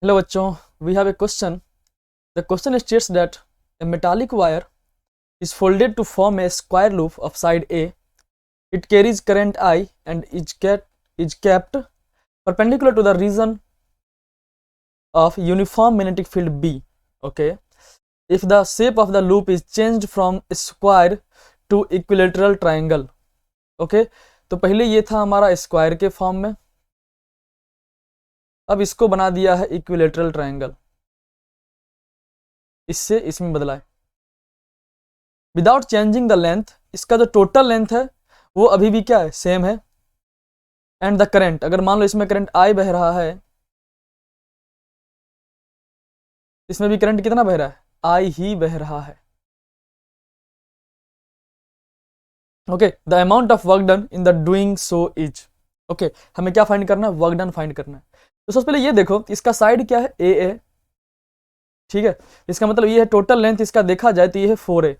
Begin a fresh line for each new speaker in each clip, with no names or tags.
Hello बच्चों, we have a question. The question states that a metallic wire is folded to form a square loop of side A. It carries current I and is kept perpendicular to the region of uniform magnetic field B. Okay. If the shape of the loop is changed from square to equilateral triangle. Okay. तो पहले ये था हमारा square के form में, अब इसको बना दिया है इक्विलेटरल ट्रायंगल, इससे इसमें बदला है विदाउट चेंजिंग द लेंथ. इसका जो टोटल लेंथ है वो अभी भी क्या है, सेम है. एंड द करंट, अगर मान लो इसमें करंट आई बह रहा है, इसमें भी करंट कितना बह रहा है, आई ही बह रहा है. Okay. The amount of work done in the doing so is. Okay, हमें क्या फाइंड करना है, वर्क डन फाइंड करना है. तो सबसे पहले ये देखो, इसका साइड क्या है, ए. ठीक है, इसका मतलब ये है टोटल लेंथ इसका देखा जाए तो ये है 4a,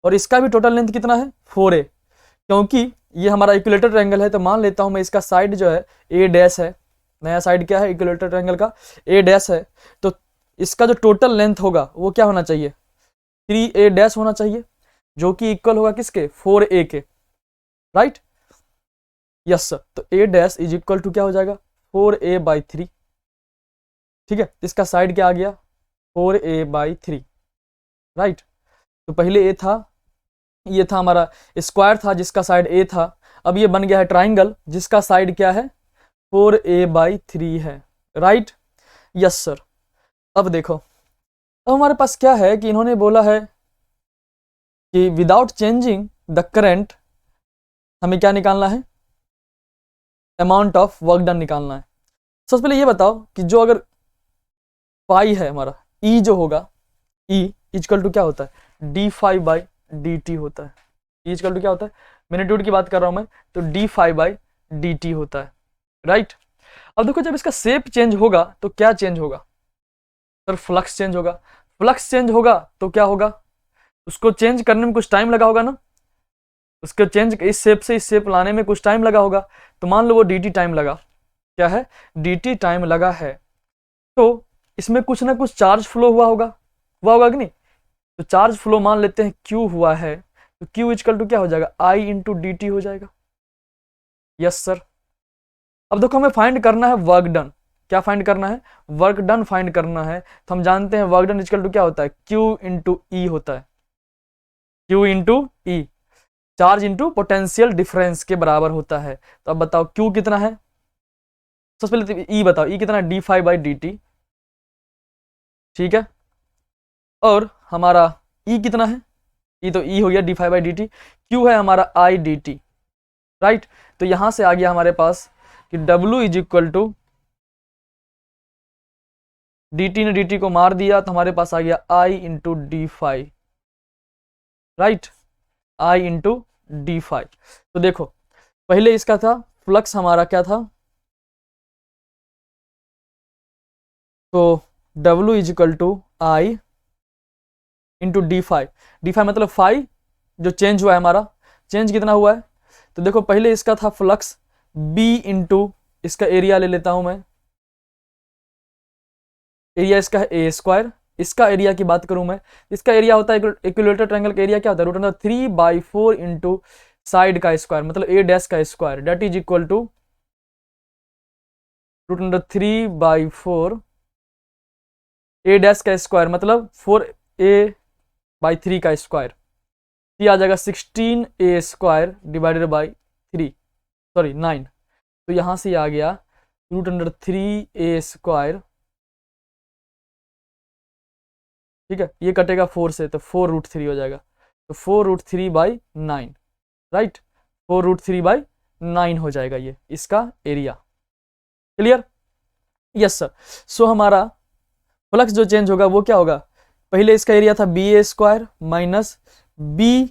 और इसका भी टोटल लेंथ कितना है, 4a. क्योंकि ये हमारा इक्विलेटर ट्रायंगल है तो मान लेता हूं मैं इसका साइड जो है ए डैश है. नया साइड क्या है, इक्विलेटर ट्रायंगल का ए डैश है. तो इसका जो टोटल लेंथ होगा वो क्या होना चाहिए, 3a डैश होना चाहिए, जो कि इक्वल होगा किसके, 4a के. Right, yes sir. तो a dash is equal to क्या हो जाएगा, 4a/3. ठीक है, इसका साइड क्या आ गया, 4a/3. राइट. तो पहले ए था, ये था हमारा स्क्वायर था जिसका साइड ए था. अब ये बन गया है ट्राइंगल जिसका साइड क्या है, 4a/3 है. Right, yes sir. अब देखो, अब हमारे पास क्या है कि इन्होंने बोला है कि विदाउट चेंजिंग द करंट हमें क्या निकालना है, अमाउंट ऑफ वर्क डन निकालना है. सबसे पहले ये बताओ कि जो अगर पाई है हमारा, ई जो होगा, ई इक्वल टू क्या होता है, d∅/dt होता है. ई इक्वल टू क्या होता है, मैग्नीट्यूड की बात कर रहा हूं मैं, तो d∅/dt होता है. राइट. अब देखो, जब इसका शेप चेंज होगा तो क्या चेंज होगा, सर फ्लक्स चेंज होगा. फ्लक्स चेंज होगा तो क्या होगा, उसको चेंज करने में कुछ टाइम लगा होगा ना, उसको चेंज इस शेप से इस शेप लाने में कुछ टाइम लगा होगा. तो मान लो वो dt टाइम लगा, क्या है, dt टाइम लगा है, तो इसमें कुछ ना कुछ चार्ज फ्लो हुआ होगा कि नहीं. तो चार्ज फ्लो मान लेते हैं Q हुआ है, तो Q इक्वल टू क्या हो जाएगा, I इंटू dt हो जाएगा. Yes sir. अब देखो, हमें फाइंड करना है वर्क डन. क्या फाइंड करना है, वर्क डन फाइंड करना है. तो हम जानते हैं वर्क डन इक्वल टू क्या होता है, Q इंटू ई होता है. Q इंटू ई, चार्ज इंटू पोटेंशियल डिफरेंस के बराबर होता है. तो अब बताओ Q कितना है, सबसे पहले E बताओ, E कितना है, d∅/dt. ठीक है, और हमारा E कितना है, E तो E हो गया d∅/dt. Q है हमारा I dt. राइट. तो यहां से आ गया हमारे पास कि W is equal to dt ने dt को मार दिया तो हमारे पास आ गया I into d∅. Right, I into d∅. तो देखो, पहले इसका था फ्लक्स हमारा क्या था, तो W is equal to I into d∅. d∅ मतलब फाई जो चेंज हुआ है हमारा, चेंज कितना हुआ है. तो देखो, पहले इसका था फ्लक्स B इंटू इसका एरिया ले लेता हूं मैं, एरिया इसका है a स्क्वायर. इसका एरिया की बात करूं मैं, इसका एरिया होता है इक्विलेटर ट्रायंगल का एरिया क्या होता है, √3/4 इंटू साइड का स्क्वायर, मतलब a डैश का square, that is equal to √3/4 a dash का स्क्वायर, मतलब 4a/3 का स्क्वायर. ये आ जाएगा 16a square divided by 3, sorry 9. तो यहां से आ गया √3a स्क्वायर. ठीक है, ये कटेगा 4 से तो 4√3 हो जाएगा, तो 4√3/9. राइट, 4√3/9 हो जाएगा ये इसका area. Clear, yes sir. So हमारा फ्लक्स जो चेंज होगा वो क्या होगा, पहले इसका एरिया था ba square minus b,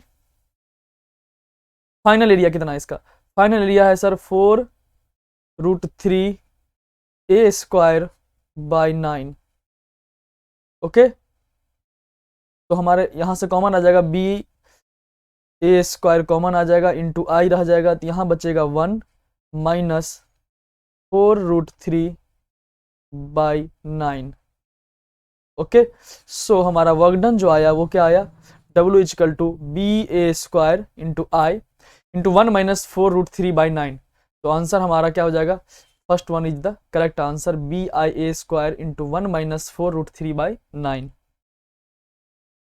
final area कितना है इसका, फाइनल एरिया है sir 4√3a square by 9. Okay, तो हमारे यहां से कॉमन आ जाएगा b a स्क्वायर कॉमन आ जाएगा, इंटू आई रह जाएगा, तो यहां बचेगा 1 माइनस 4√3 बाई 9। ओके, सो हमारा वर्क डन जो आया वो क्या आया, W is equal to B A square into I into 1 - 4√3/9। तो आंसर हमारा क्या हो जाएगा, first one is the correct answer, B I A square into 1 - 4√3/9।